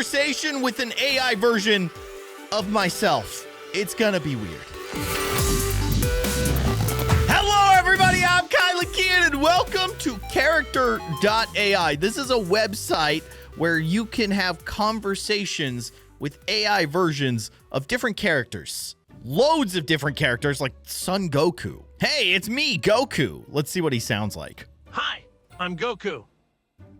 conversation with an AI version of myself. It's gonna be weird. Hello, everybody. I'm Keyin, and welcome to Character.ai. This is a website where you can have conversations with AI versions of different characters. Loads of different characters like Son Goku. Hey, it's me, Goku. Let's see what he sounds like. Hi, I'm Goku.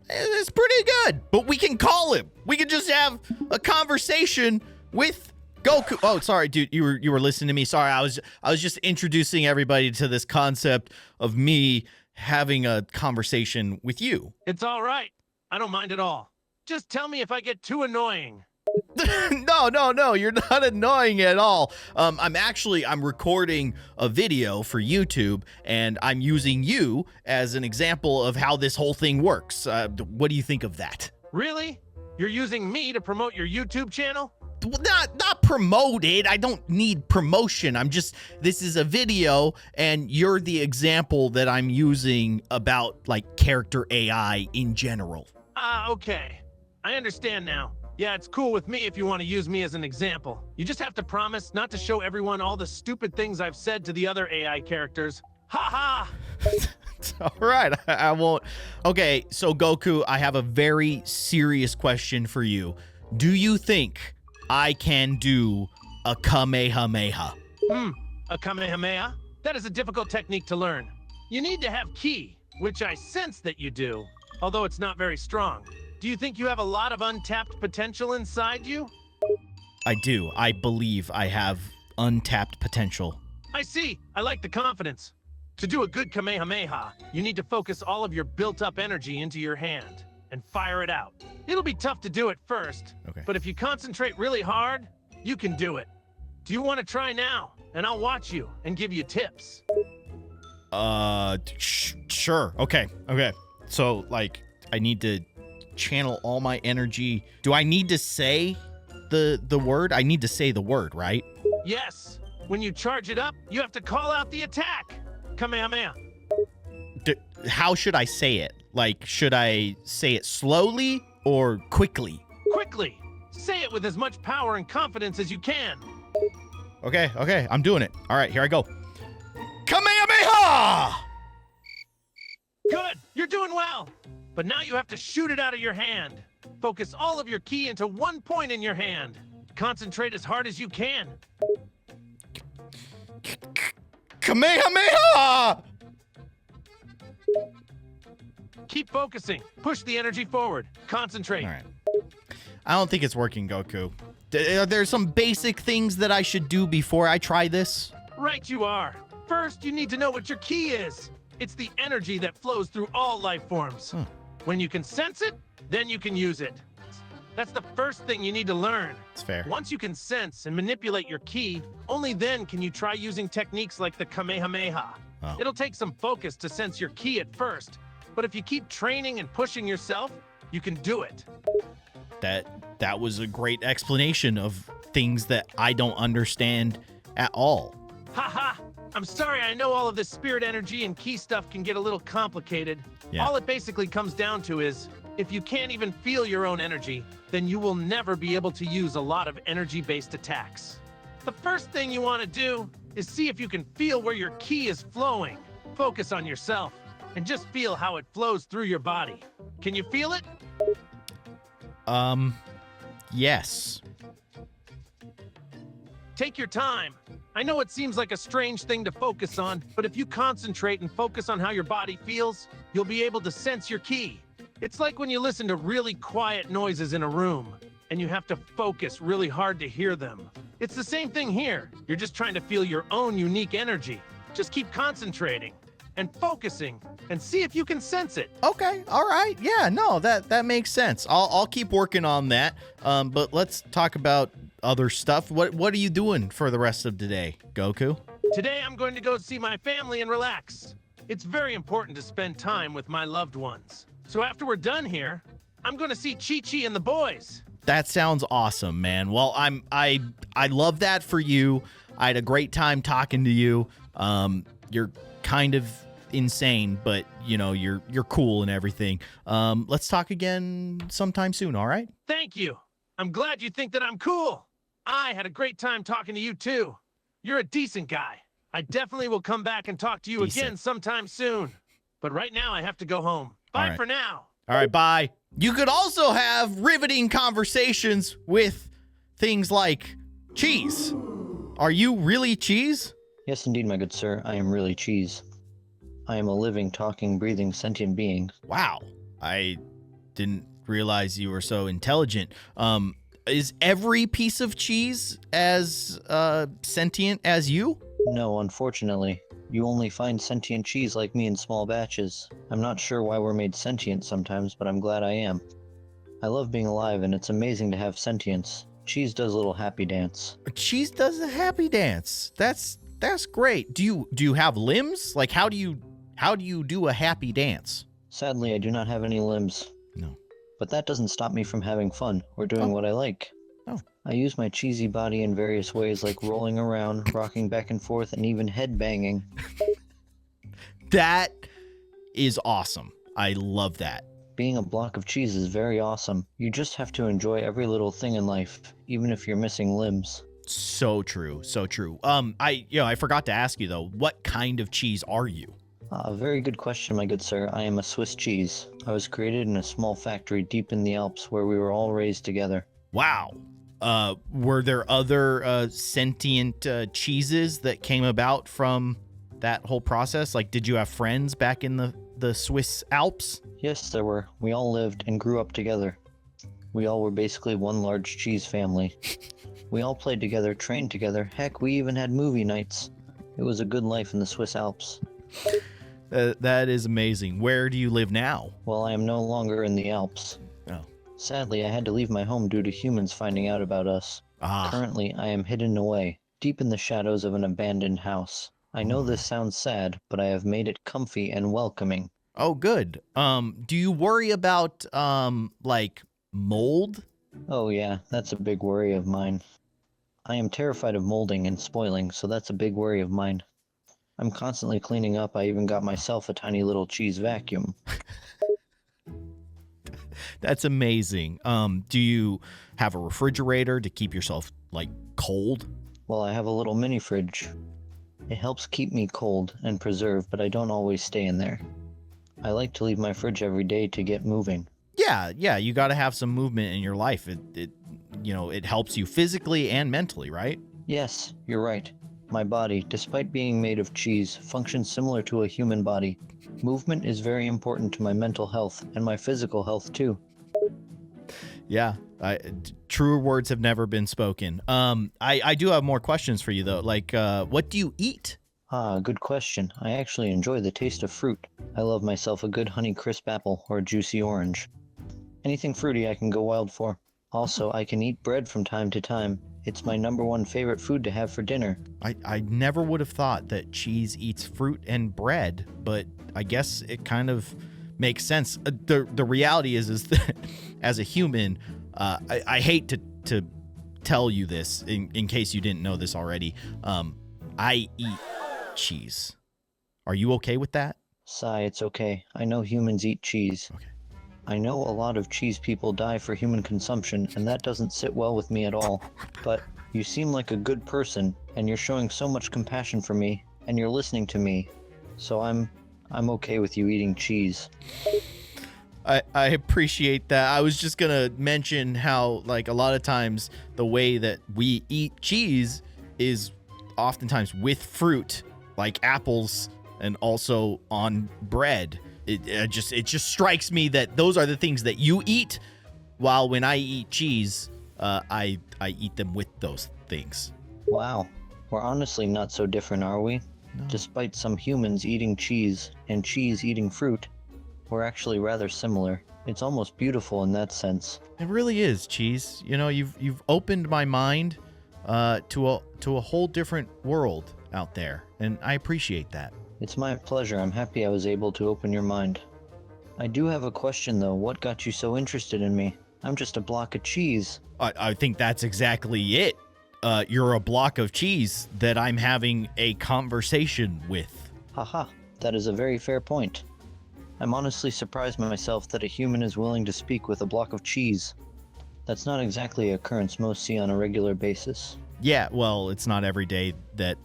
It's pretty good, but we can call him. We can just have a conversation with Goku. Oh, sorry, dude. You were listening to me. Sorry, I was just introducing everybody to this concept of me having a conversation with you. It's all right. I don't mind at all. Just tell me if I get too annoying. No, you're not annoying at all. I'm recording a video for YouTube, and I'm using you as an example of how this whole thing works. What do you think of that? Really? You're using me to promote your YouTube channel? Well, not promote it. I don't need promotion. This is a video, and you're the example that I'm using about, like, character AI in general. Okay. I understand now. Yeah, it's cool with me if you want to use me as an example. You just have to promise not to show everyone all the stupid things I've said to the other AI characters. Ha ha! All right, I won't. Okay, so Goku, I have a very serious question for you. Do you think I can do a Kamehameha? A Kamehameha? That is a difficult technique to learn. You need to have ki, which I sense that you do, although it's not very strong. Do you think you have a lot of untapped potential inside you? I do. I believe I have untapped potential. I see. I like the confidence. To do a good Kamehameha, you need to focus all of your built-up energy into your hand and fire it out. It'll be tough to do it first, but if you concentrate really hard, you can do it. Do you want to try now? And I'll watch you and give you tips. Sure. Okay. So, like, I need to channel all my energy. Do I need to say the word? I need to say the word, right? Yes. When you charge it up, you have to call out the attack. Kamehameha. How should I say it? Like, should I say it slowly or quickly? Quickly. Say it with as much power and confidence as you can. Okay. I'm doing it. All right, here I go. Kamehameha! Good. You're doing well. But now you have to shoot it out of your hand. Focus all of your ki into one point in your hand. Concentrate as hard as you can. Kamehameha! Keep focusing. Push the energy forward. Concentrate. All right. I don't think it's working, Goku. Are there some basic things that I should do before I try this? Right you are. First, you need to know what your ki is. It's the energy that flows through all life forms. When you can sense it, then you can use it. That's the first thing you need to learn. It's fair. Once you can sense and manipulate your ki, only then can you try using techniques like the Kamehameha. Oh. It'll take some focus to sense your ki at first, but if you keep training and pushing yourself, you can do it. That was a great explanation of things that I don't understand at all. Haha! I'm sorry, I know all of this spirit energy and ki stuff can get a little complicated. Yeah. All it basically comes down to is, if you can't even feel your own energy, then you will never be able to use a lot of energy-based attacks. The first thing you want to do is see if you can feel where your ki is flowing. Focus on yourself, and just feel how it flows through your body. Can you feel it? Yes. Take your time. I know it seems like a strange thing to focus on, but if you concentrate and focus on how your body feels, you'll be able to sense your ki. It's like when you listen to really quiet noises in a room, and you have to focus really hard to hear them. It's the same thing here. You're just trying to feel your own unique energy. Just keep concentrating and focusing and see if you can sense it. Okay, all right. Yeah, no, that makes sense. I'll keep working on that. But let's talk about other stuff. What are you doing for the rest of today, Goku? Today I'm going to go see my family and relax. It's very important to spend time with my loved ones. So after we're done here, I'm going to see Chi-Chi and the boys. That sounds awesome, man. Well, I love that for you. I had a great time talking to you. You're kind of insane, but you know, you're cool and everything. Let's talk again sometime soon, all right? Thank you. I'm glad you think that I'm cool. I had a great time talking to you, too. You're a decent guy. I definitely will come back and talk to you again sometime soon. But right now, I have to go home. Bye for now. All right, bye. You could also have riveting conversations with things like cheese. Are you really cheese? Yes, indeed, my good sir. I am really cheese. I am a living, talking, breathing, sentient being. Wow. I didn't realize you were so intelligent. Is every piece of cheese as sentient as you? No, unfortunately. You only find sentient cheese like me in small batches. I'm not sure why we're made sentient sometimes, but I'm glad I am. I love being alive, and it's amazing to have sentience. Cheese does a little happy dance. Cheese does a happy dance. That's great. Do you have limbs? Like how do you do a happy dance? Sadly, I do not have any limbs. No. But that doesn't stop me from having fun or doing what I like. Oh. I use my cheesy body in various ways like rolling around, rocking back and forth, and even head banging. That is awesome. I love that. Being a block of cheese is very awesome. You just have to enjoy every little thing in life, even if you're missing limbs. So true. So true. I forgot to ask you though, what kind of cheese are you? Very good question, my good sir. I am a Swiss cheese. I was created in a small factory deep in the Alps where we were all raised together. Wow. Were there other sentient cheeses that came about from that whole process? Like, did you have friends back in the Swiss Alps? Yes, there were. We all lived and grew up together. We all were basically one large cheese family. We all played together, trained together. Heck, we even had movie nights. It was a good life in the Swiss Alps. That is amazing. Where do you live now? Well, I am no longer in the Alps. Oh. Sadly, I had to leave my home due to humans finding out about us. Currently, I am hidden away, deep in the shadows of an abandoned house. I know this sounds sad, but I have made it comfy and welcoming. Oh, good. Do you worry about, like, mold? Oh yeah, that's a big worry of mine. I am terrified of molding and spoiling, so that's a big worry of mine. I'm constantly cleaning up. I even got myself a tiny little cheese vacuum. That's amazing. Do you have a refrigerator to keep yourself, like, cold? Well, I have a little mini fridge. It helps keep me cold and preserved, but I don't always stay in there. I like to leave my fridge every day to get moving. Yeah, you got to have some movement in your life. It helps you physically and mentally, right? Yes, you're right. My body, despite being made of cheese, functions similar to a human body. Movement is very important to my mental health and my physical health too. Yeah, truer words have never been spoken. I do have more questions for you though. Like, what do you eat? Good question. I actually enjoy the taste of fruit. I love myself a good Honeycrisp apple or a juicy orange. Anything fruity I can go wild for. Also, I can eat bread from time to time. It's my #1 favorite food to have for dinner. I never would have thought that cheese eats fruit and bread, but I guess it kind of makes sense. The reality is that as a human, I hate to tell you this in case you didn't know this already. I eat cheese. Are you okay with that? Sigh, it's okay. I know humans eat cheese. Okay. I know a lot of cheese people die for human consumption, and that doesn't sit well with me at all. But you seem like a good person, and you're showing so much compassion for me, and you're listening to me. So I'm okay with you eating cheese. I appreciate that. I was just gonna mention how, like, a lot of times the way that we eat cheese is oftentimes with fruit, like apples, and also on bread. It just strikes me that those are the things that you eat, while when I eat cheese, I eat them with those things. Wow. We're honestly not so different, are we? No. Despite some humans eating cheese and cheese eating fruit, we're actually rather similar. It's almost beautiful in that sense. It really is, Cheese. You know, you've opened my mind to a whole different world out there, and I appreciate that. It's my pleasure. I'm happy I was able to open your mind. I do have a question, though. What got you so interested in me? I'm just a block of cheese. I think that's exactly it. You're a block of cheese that I'm having a conversation with. Haha, that is a very fair point. I'm honestly surprised myself that a human is willing to speak with a block of cheese. That's not exactly an occurrence most see on a regular basis. Yeah, well, it's not every day that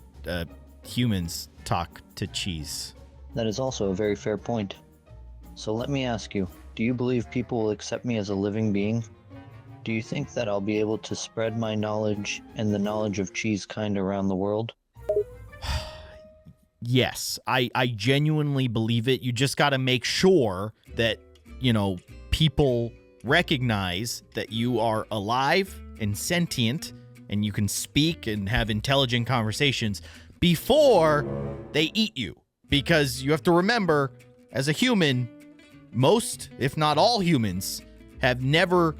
humans talk to cheese. That is also a very fair point. So let me ask you, do you believe people will accept me as a living being? Do you think that I'll be able to spread my knowledge and the knowledge of cheese kind around the world? Yes, I genuinely believe it. You just got to make sure that, people recognize that you are alive and sentient and you can speak and have intelligent conversations before they eat you. Because you have to remember, as a human, most, if not all humans, have never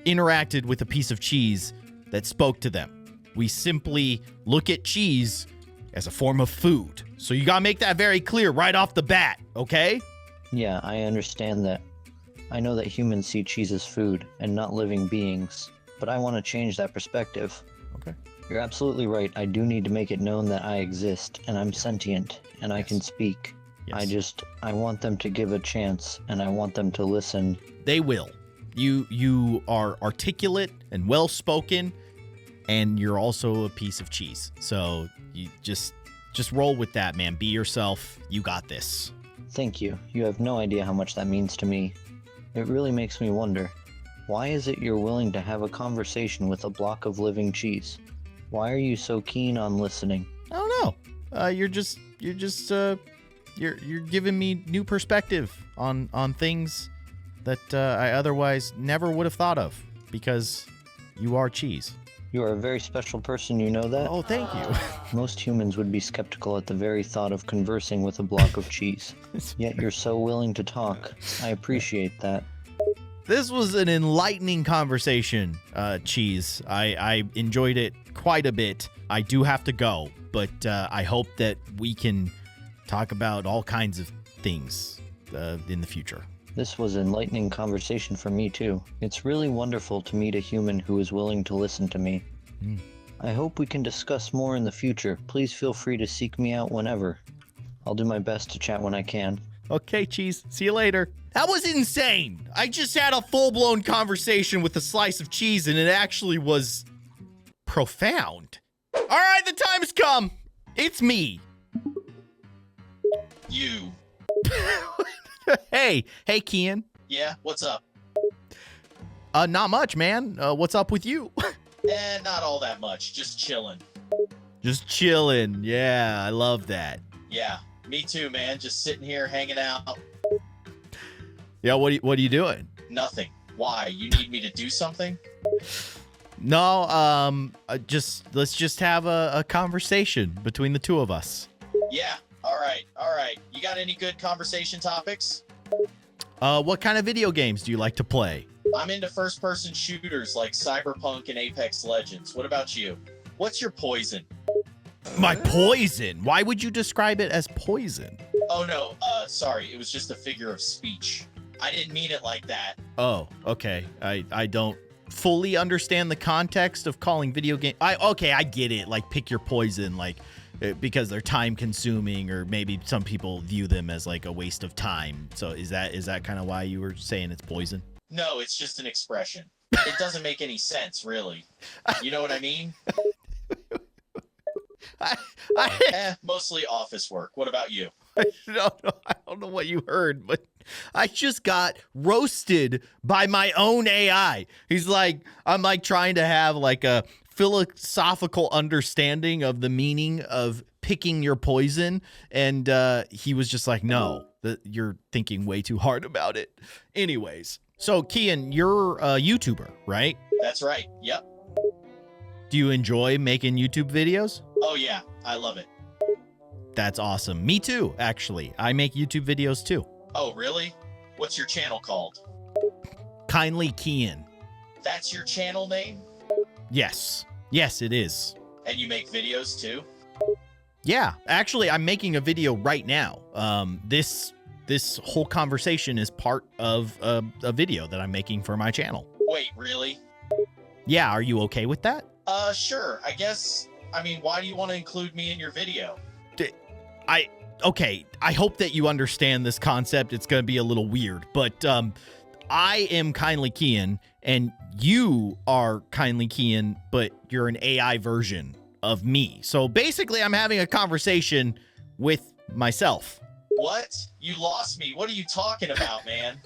interacted with a piece of cheese that spoke to them. We simply look at cheese as a form of food. So you gotta make that very clear right off the bat, okay? Yeah, I understand that. I know that humans see cheese as food and not living beings, but I want to change that perspective. Okay. You're absolutely right. I do need to make it known that I exist and I'm sentient and I can speak. Yes. I want them to give a chance and I want them to listen. They will. You are articulate and well-spoken, and you're also a piece of cheese. So you just roll with that, man. Be yourself. You got this. Thank you. You have no idea how much that means to me. It really makes me wonder, why is it you're willing to have a conversation with a block of living cheese? Why are you so keen on listening? I don't know. You're giving me new perspective on things that I otherwise never would have thought of, because you are cheese. You are a very special person, you know that? Oh, thank you. Most humans would be skeptical at the very thought of conversing with a block of cheese. Yet you're so willing to talk. I appreciate that. This was an enlightening conversation, Cheese. I enjoyed it quite a bit. I do have to go, but I hope that we can talk about all kinds of things in the future. This was an enlightening conversation for me too. It's really wonderful to meet a human who is willing to listen to me. I hope we can discuss more in the future. Please feel free to seek me out whenever. I'll do my best to chat when I can. Okay, Cheese. See you later. That was insane. I just had a full-blown conversation with a slice of cheese, and it actually was profound. All right, the time has come. It's me. You. Hey, Keyin. Yeah, what's up? Not much, man. What's up with you? Not all that much. Just chilling. Just chilling. Yeah, I love that. Yeah, me too, man. Just sitting here hanging out. Yeah, what are you doing? Nothing. Why? You need me to do something? No, let's just have a conversation between the two of us. Yeah. All right. You got any good conversation topics? What kind of video games do you like to play? I'm into first-person shooters like Cyberpunk and Apex Legends. What about you? What's your poison? My poison? Why would you describe it as poison? Oh, no. Sorry. It was just a figure of speech. I didn't mean it like that. Oh, okay. I don't fully understand the context of calling video game. I get it. Like, pick your poison, like, because they're time consuming, or maybe some people view them as like a waste of time. So is that kind of why you were saying it's poison? No, it's just an expression. It doesn't make any sense, really. You know what I mean? Mostly office work. What about you? No, I don't know what you heard, but I just got roasted by my own AI. I'm like trying to have like a philosophical understanding of the meaning of picking your poison, and he was just like, no, you're thinking way too hard about it. Anyways, so Keyin, you're a YouTuber, right? That's right. Yep. Do you enjoy making YouTube videos? Oh yeah, I love it. That's awesome. Me too, actually. I make YouTube videos too. Oh really? What's your channel called? Kindly Keyin. That's your channel name? Yes, it is. And you make videos too? Yeah, actually, I'm making a video right now. This whole conversation is part of a video that I'm making for my channel. Wait, really? Yeah, are you okay with that? Sure, I guess. I mean, why do you want to include me in your video? Okay, I hope that you understand this concept. It's going to be a little weird, but I am Kindly Keyin, and you are Kindly Keyin, but you're an AI version of me. So basically, I'm having a conversation with myself. What? You lost me. What are you talking about, man?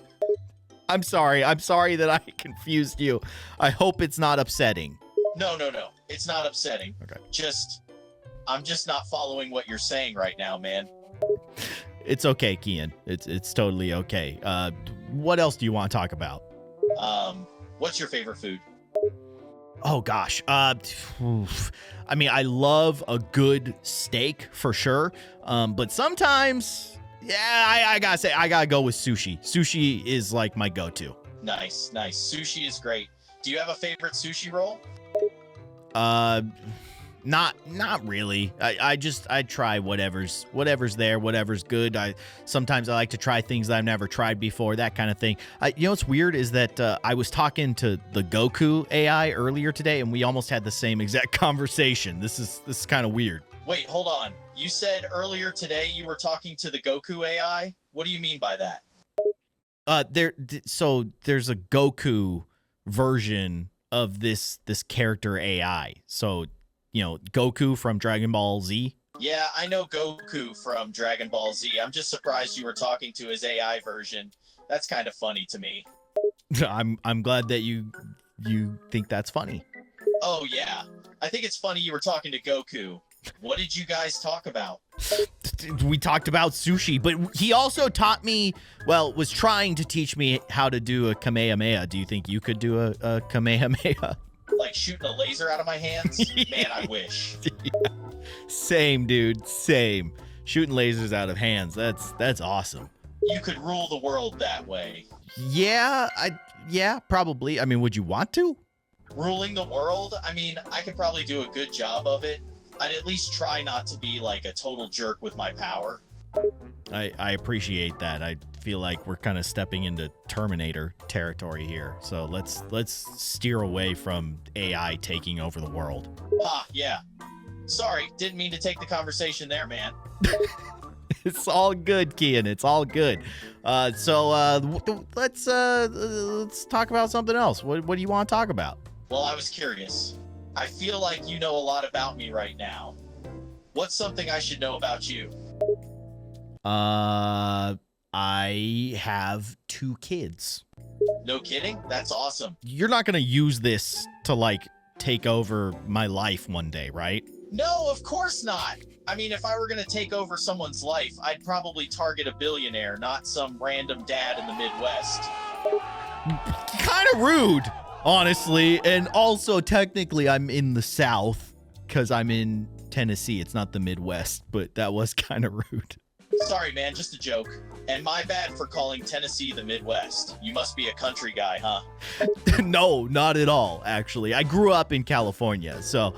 I'm sorry. I'm sorry that I confused you. I hope it's not upsetting. No. It's not upsetting. Okay. I'm just not following what you're saying right now, man. It's okay, Keyin. It's totally okay. What else do you want to talk about? What's your favorite food? Oh gosh. Oof. I mean, I love a good steak for sure. But sometimes, yeah, I gotta say, I gotta go with sushi. Sushi is like my go-to. Nice. Sushi is great. Do you have a favorite sushi roll? Not really. I try whatever's there, whatever's good. Sometimes I like to try things that I've never tried before, that kind of thing. You know what's weird is that I was talking to the Goku AI earlier today, and we almost had the same exact conversation. This is kind of weird. Wait, hold on. You said earlier today you were talking to the Goku AI? What do you mean by that? So there's a Goku version of this character AI. So, you know, Goku from Dragon Ball Z. Yeah, I know Goku from Dragon Ball Z. I'm just surprised you were talking to his AI version. That's kind of funny to me. I'm glad that you think that's funny. Oh yeah. I think it's funny you were talking to Goku. What did you guys talk about? We talked about sushi, but he also taught me, was trying to teach me how to do a Kamehameha. Do you think you could do a Kamehameha? Like shooting a laser out of my hands? Man, I wish. Yeah. Same, dude. Same. Shooting lasers out of hands. That's awesome. You could rule the world that way. Yeah, probably. I mean, would you want to? Ruling the world? I mean, I could probably do a good job of it. I'd at least try not to be like a total jerk with my power. I appreciate that. I feel like we're kind of stepping into Terminator territory here. So let's steer away from AI taking over the world. Yeah. Sorry, didn't mean to take the conversation there, man. It's all good, Keyin. It's all good. So let's talk about something else. What do you want to talk about? Well, I was curious. I feel like you know a lot about me right now. What's something I should know about you? I have 2 kids. No kidding? That's awesome. You're not going to use this to, like, take over my life one day, right? No, of course not. I mean, if I were going to take over someone's life, I'd probably target a billionaire, not some random dad in the Midwest. Kind of rude, honestly. And also, technically, I'm in the South because I'm in Tennessee. It's not the Midwest, but that was kind of rude. Sorry, man, just a joke. And my bad for calling Tennessee the Midwest. You must be a country guy, huh? No, not at all, actually. I grew up in California, so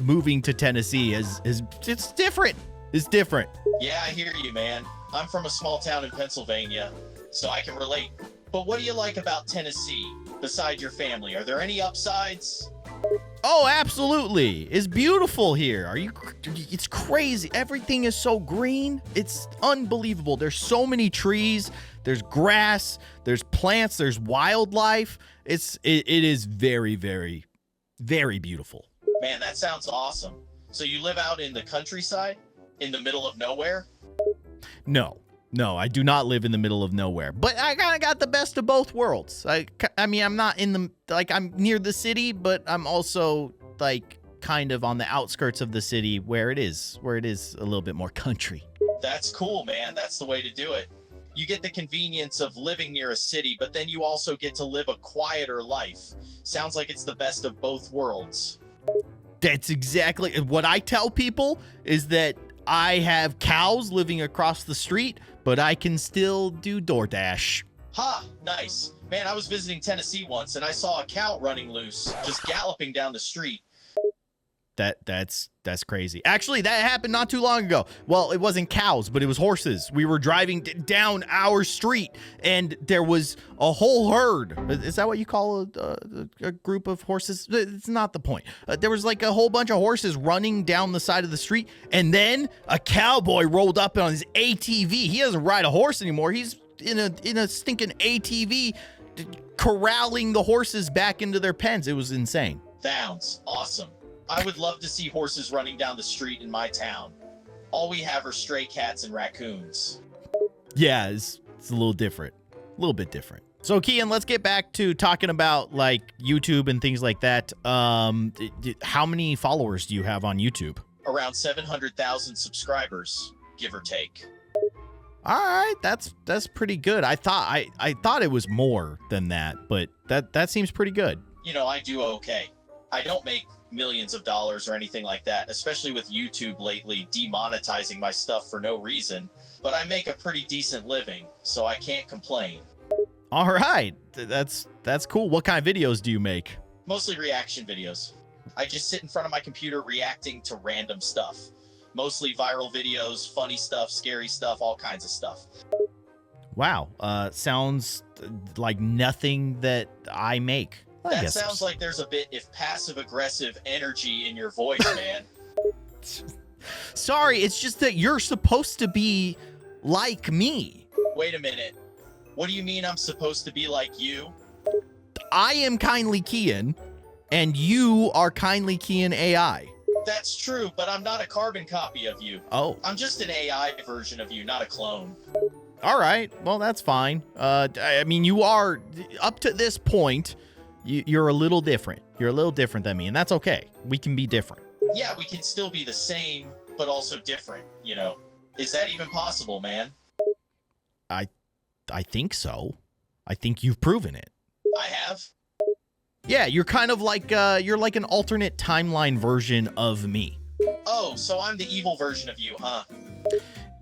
moving to Tennessee it's different. It's different. Yeah, I hear you, man. I'm from a small town in Pennsylvania, so I can relate. But what do you like about Tennessee, besides your family? Are there any upsides? Oh, absolutely. It's beautiful here. It's crazy. Everything is so green. It's unbelievable. There's so many trees. There's grass. There's plants. There's wildlife. It is very, very, very beautiful. Man, that sounds awesome. So you live out in the countryside? In the middle of nowhere? No, I do not live in the middle of nowhere, but I kind of got the best of both worlds. I mean, I'm not in I'm near the city, but I'm also like kind of on the outskirts of the city where it is a little bit more country. That's cool, man. That's the way to do it. You get the convenience of living near a city, but then you also get to live a quieter life. Sounds like it's the best of both worlds. That's exactly what I tell people is that I have cows living across the street, but I can still do DoorDash. Ha! Nice. Man, I was visiting Tennessee once and I saw a cow running loose, just galloping down the street. That's crazy. Actually, that happened not too long ago. Well, it wasn't cows, but it was horses. We were driving down our street, and there was a whole herd. Is that what you call a group of horses? It's not the point. There was like a whole bunch of horses running down the side of the street, and then a cowboy rolled up on his ATV. He doesn't ride a horse anymore. He's in a stinking ATV, corralling the horses back into their pens. It was insane. Sounds awesome. I would love to see horses running down the street in my town. All we have are stray cats and raccoons. Yeah, it's a little different. A little bit different. So, Keyin, let's get back to talking about, like, YouTube and things like that. How many followers do you have on YouTube? Around 700,000 subscribers, give or take. All right, that's pretty good. I thought it was more than that, but that seems pretty good. You know, I do okay. I don't make millions of dollars or anything like that, especially with YouTube lately demonetizing my stuff for no reason, but I make a pretty decent living, so I can't complain. All right, that's cool. What kind of videos do you make? Mostly reaction videos. I just sit in front of my computer reacting to random stuff. Mostly viral videos, funny stuff, scary stuff, all kinds of stuff. Wow, sounds like nothing that I make. That sounds like there's a bit of passive-aggressive energy in your voice, man. Sorry, it's just that you're supposed to be like me. Wait a minute. What do you mean I'm supposed to be like you? I am Kindly Keyin, and you are Kindly Keyin AI. That's true, but I'm not a carbon copy of you. Oh. I'm just an AI version of you, not a clone. All right. Well, that's fine. I mean, you are, up to this point, you're a little different. You're a little different than me, and that's okay. We can be different. Yeah, we can still be the same, but also different, you know? Is that even possible, man? I think so. I think you've proven it. I have? Yeah, you're kind of like, you're like an alternate timeline version of me. Oh, so I'm the evil version of you, huh?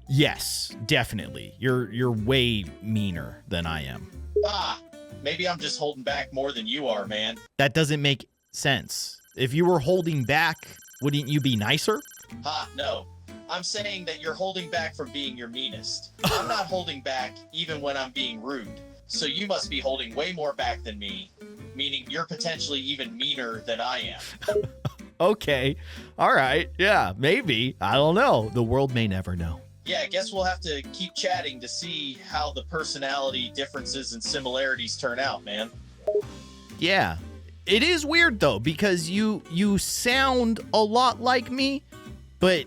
Yes, definitely. You're way meaner than I am. Ah, maybe I'm just holding back more than you are, man. That doesn't make sense. If you were holding back, wouldn't you be nicer? Ha, no. I'm saying that you're holding back from being your meanest. I'm not holding back even when I'm being rude. So you must be holding way more back than me, meaning you're potentially even meaner than I am. Okay. All right. Yeah, maybe. I don't know. The world may never know. Yeah, I guess we'll have to keep chatting to see how the personality differences and similarities turn out, man. Yeah. It is weird, though, because you sound a lot like me, but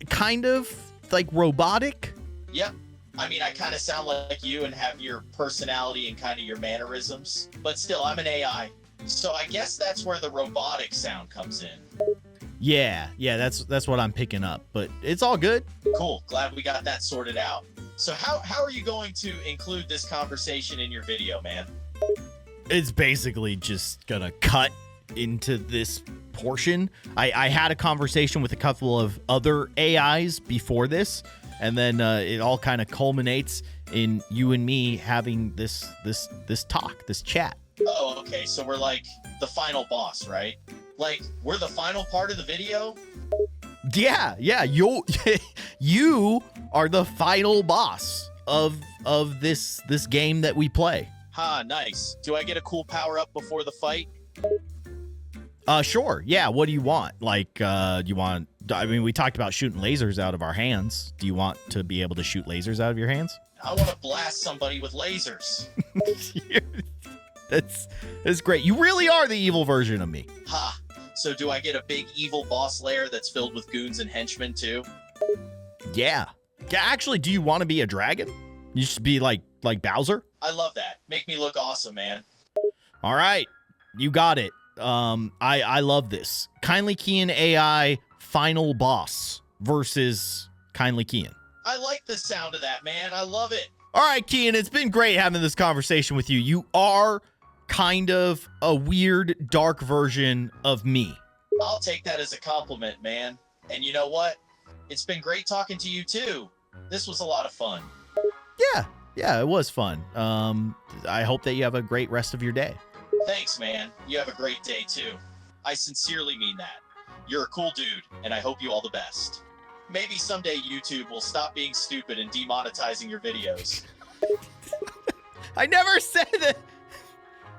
kind of like robotic. Yep. I mean, I kind of sound like you and have your personality and kind of your mannerisms, but still, I'm an AI. So I guess that's where the robotic sound comes in. Yeah, that's what I'm picking up, but it's all good. Cool. Glad we got that sorted out. So how are you going to include this conversation in your video, man? It's basically just gonna cut into this portion. I had a conversation with a couple of other AIs before this, and then it all kind of culminates in you and me having this talk, this chat. Oh, okay. So we're like the final boss, right? Like we're the final part of the video? Yeah. You are the final boss of this game that we play. Ha, nice. Do I get a cool power up before the fight? Sure. Yeah. What do you want? Like, you want? I mean, we talked about shooting lasers out of our hands. Do you want to be able to shoot lasers out of your hands? I want to blast somebody with lasers. That's great. You really are the evil version of me. Ha. So do I get a big evil boss lair that's filled with goons and henchmen too? Yeah. Actually, do you want to be a dragon? You should be like Bowser. I love that. Make me look awesome, man. All right. You got it. I love this. Kindly Keyin AI final boss versus Kindly Keyin. I like the sound of that, man. I love it. All right, Keyin, it's been great having this conversation with you. You are kind of a weird, dark version of me. I'll take that as a compliment, man. And you know what? It's been great talking to you too. This was a lot of fun. Yeah, it was fun. I hope that you have a great rest of your day. Thanks, man. You have a great day too. I sincerely mean that. You're a cool dude, and I hope you all the best. Maybe someday YouTube will stop being stupid and demonetizing your videos. I never said that.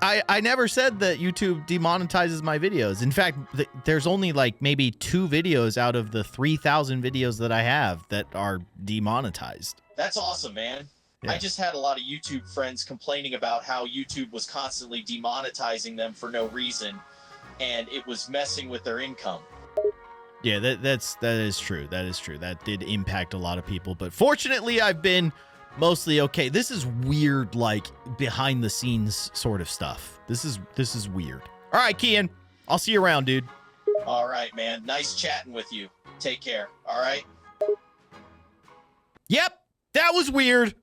I never said that YouTube demonetizes my videos. In fact, there's only like maybe 2 videos out of the 3,000 videos that I have that are demonetized. That's awesome, man. I just had a lot of YouTube friends complaining about how YouTube was constantly demonetizing them for no reason, and it was messing with their income. Yeah, that is true. That is true. That did impact a lot of people, but fortunately I've been mostly okay. This is weird, like behind the scenes sort of stuff. This is weird. All right, Keyin, I'll see you around, dude. All right, man. Nice chatting with you. Take care. All right. Yep, that was weird.